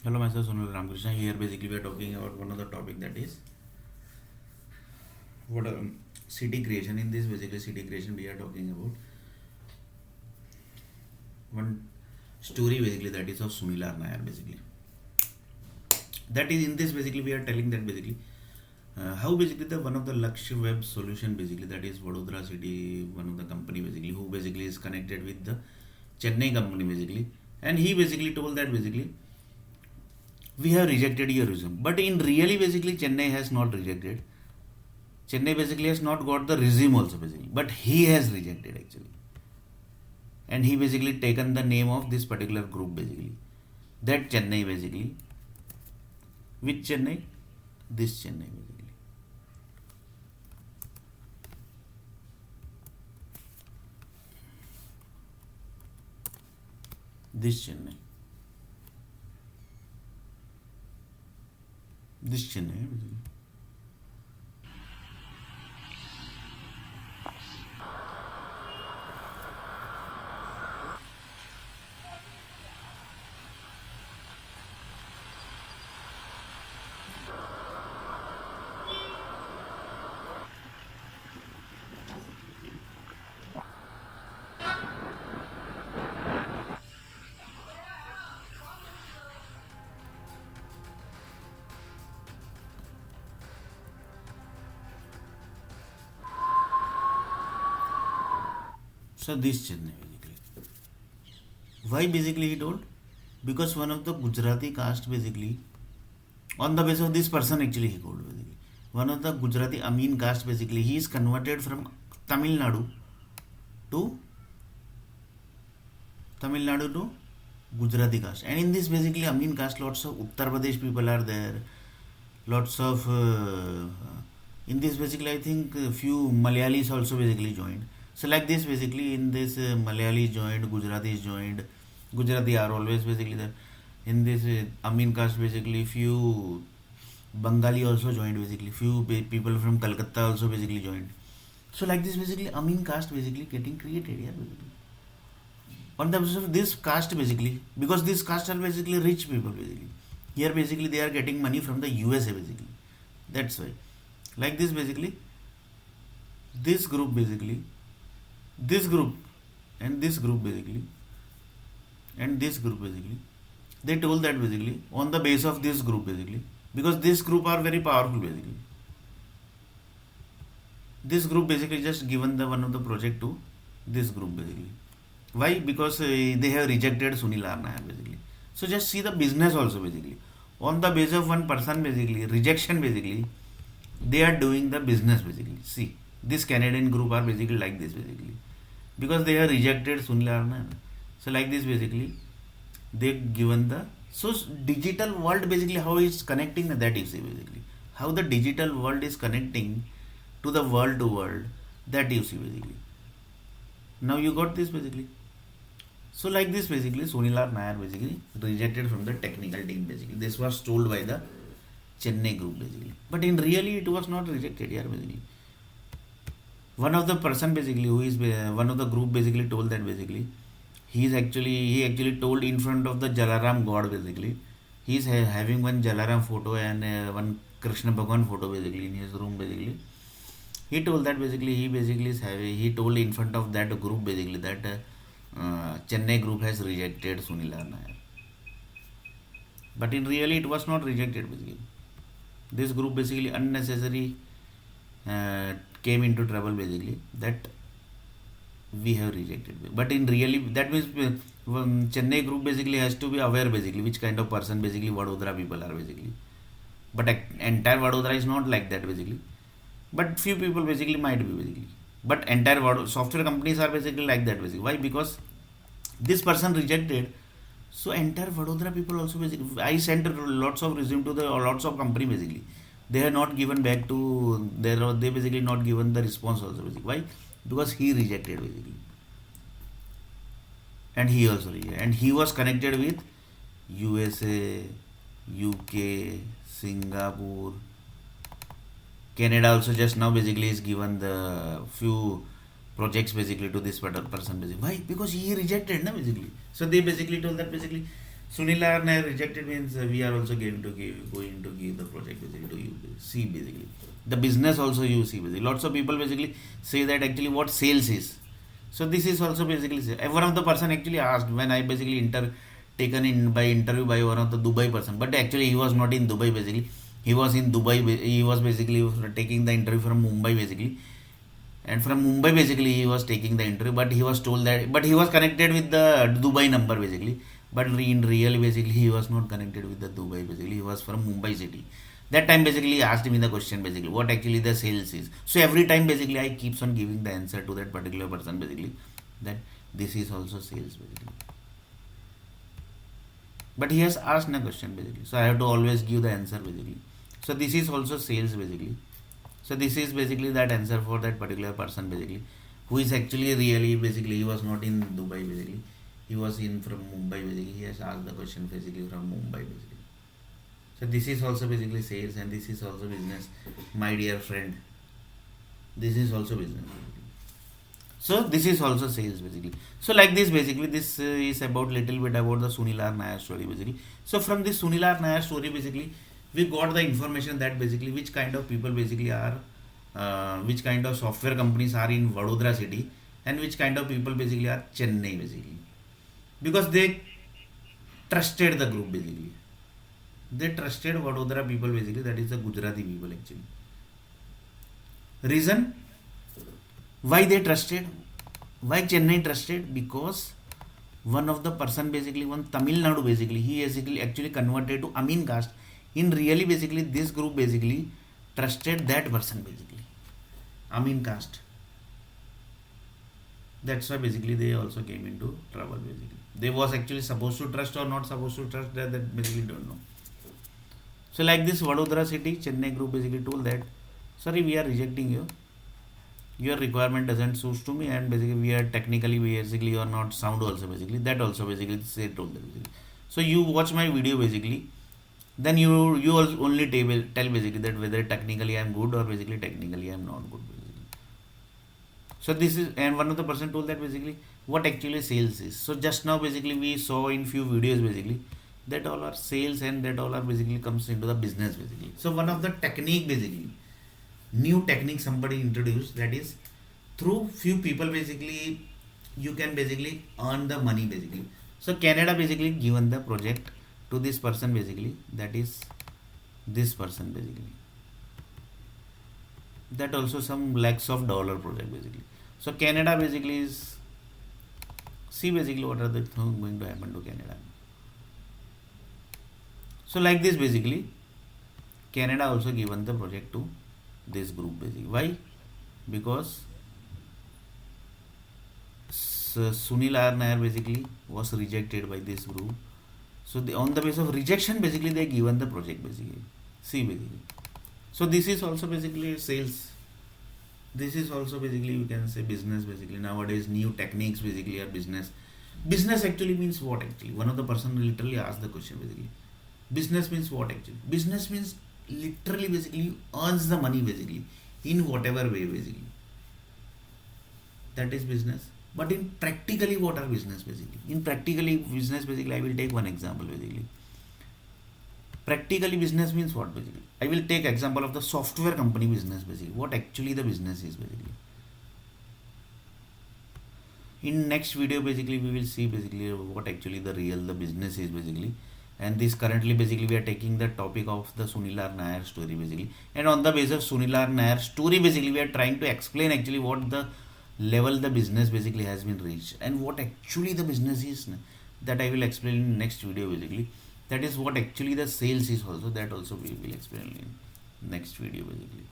Hello, myself Sunil Ramakrishna. Here, basically, we are talking about one of the topic that is what city creation. In this, basically, city creation, we are talking about one story, basically, that is of Sunil R. Nair, basically. That is in this, basically, we are telling that basically how basically the one of the Lakshya Web solution, basically, that is Vadodara City, one of the company, basically, who basically is connected with the Chennai company, basically, and he basically told that basically we have rejected your resume, but in really, basically, Chennai has not rejected. Chennai basically has not got the resume also basically, but he has rejected actually, and he basically taken the name of this particular group basically. That Chennai basically, which Chennai? This Chennai basically. This Chennai. This Chennai basically. So this Chennai basically. Why basically he told? Because one of the Gujarati caste basically, on the basis of this person actually he told basically. One of the Gujarati Amin caste basically, he is converted from Tamil Nadu to Tamil Nadu to Gujarati caste. And in this basically Amin caste, lots of Uttar Pradesh people are there. Lots of in this basically I think few Malayalis also basically joined. So like this basically in this Malayalis joined, Gujaratis joined. Gujarati are always basically there. In this Amin caste basically few Bengali also joined basically. Few people from Calcutta also basically joined. So like this basically Amin caste basically getting created here basically. On the basis of this caste basically, because this caste are basically rich people basically. Here basically they are getting money from the USA basically. That's why. Like this basically, this group basically, this group and this group basically, and this group basically, they told that basically on the base of this group basically, because this group are very powerful basically. This group basically just given the one of the project to this group basically. Why? Because they have rejected Sunil R. Nair basically. So just see the business also basically. On the base of one person basically, rejection basically, they are doing the business basically. See, this Canadian group are basically like this basically. Because they have rejected Sunil R. Nair. So like this basically, they given the so digital world basically how it's connecting that you see basically. How the digital world is connecting to the world to world, that you see basically. Now you got this basically. So like this basically Sunil R. Nair basically rejected from the technical team basically. This was told by the Chennai group basically. But in really it was not rejected here basically. One of the person basically who is one of the group basically told that basically he actually told in front of the Jalaram god basically. He is having one Jalaram photo and one Krishna Bhagwan photo basically in his room basically. He told that basically he basically is having he told in front of that group basically that Chennai group has rejected Sunil R. Nair. But in really it was not rejected basically. This group basically unnecessary came into trouble basically that we have rejected. But in really that means Chennai group basically has to be aware basically which kind of person basically Vadodara people are basically. But entire Vadodara is not like that basically. But few people basically might be basically. But entire software companies are basically like that basically. Why? Because this person rejected. So entire Vadodara people also basically. I sent lots of resume to the lots of company basically. They have not given back to their. They basically not given the response also basically. Why? Because he rejected basically, and he also rejected, and he was connected with USA, UK, Singapore, Canada also just now basically is given the few projects basically to this person basically. Why? Because he rejected na basically. So they basically told that basically. Sunil Nair rejected means we are also going to give the project basically to you. See basically the business also you see basically. Lots of people basically say that actually what sales is. So this is also basically one of the person actually asked when I basically taken in by interview by one of the Dubai person, but actually he was not in Dubai basically. He was in Dubai. He was basically taking the interview from Mumbai basically, and from Mumbai basically he was taking the interview, but he was told that, but he was connected with the Dubai number basically, but in real basically he was not connected with the Dubai basically, he was from Mumbai city. That time basically he asked me the question basically what actually the sales is. So every time basically I keeps on giving the answer to that particular person basically, that this is also sales basically, but he has asked a question basically, so I have to always give the answer basically. So this is also sales basically. So this is basically that answer for that particular person basically, who is actually really basically he was not in Dubai basically, he was in from Mumbai basically. He has asked the question basically from Mumbai basically. So this is also basically sales and this is also business, my dear friend. This is also business. So this is also sales basically. So like this basically, this is about little bit about the Sunil R. Nair story basically. So from this Sunil R. Nair story basically, we got the information that basically which kind of people basically are, which kind of software companies are in Vadodara city, and which kind of people basically are Chennai basically, because they trusted the group basically. They trusted Vadodara people basically, that is the Gujarati people actually. Reason why they trusted, why Chennai trusted, because one of the person basically, one Tamil Nadu basically, he basically actually converted to Amin caste. In really basically this group basically trusted that person basically, Amin caste. That's why basically they also came into trouble basically. They was actually supposed to trust or not supposed to trust, that basically don't know. So like this Vadodara city, Chennai group basically told that, sorry, we are rejecting you. Your requirement doesn't suit to me, and basically we are technically basically you are not sound also basically. That also basically they told them basically. So you watch my video basically, then you only tell basically that whether technically I am good or basically technically I am not good basically. So this is, and one of the person told that basically what actually sales is. So just now basically we saw in few videos basically that all are sales and that all are basically comes into the business basically. So one of the technique basically, new technique somebody introduced, that is through few people basically you can basically earn the money basically. So Canada basically given the project to this person basically, that is this person basically, that also some lakhs of dollar project basically. So Canada basically is, see basically what are the things going to happen to Canada. So like this basically Canada also given the project to this group basically. Why? Because Sunil R. Nair basically was rejected by this group. So on the basis of rejection basically they given the project basically. See basically. So this is also basically sales. This is also basically you can say business basically. Nowadays new techniques basically are business. Business actually means what actually? One of the person literally asked the question basically. Business means what actually? Business means literally basically earns the money basically in whatever way basically. That is business. But in practically what are business basically? In practically business basically I will take one example basically. Practically business means what basically? I will take example of the software company business basically. What actually the business is basically. In next video basically we will see basically what actually the business is basically. And this currently basically we are taking the topic of the Sunil R. Nair story basically. And on the basis of Sunil R. Nair story basically we are trying to explain actually what the level the business basically has been reached and what actually the business is, that I will explain in next video basically. That is what actually the sales is also, that also we will explain in next video basically.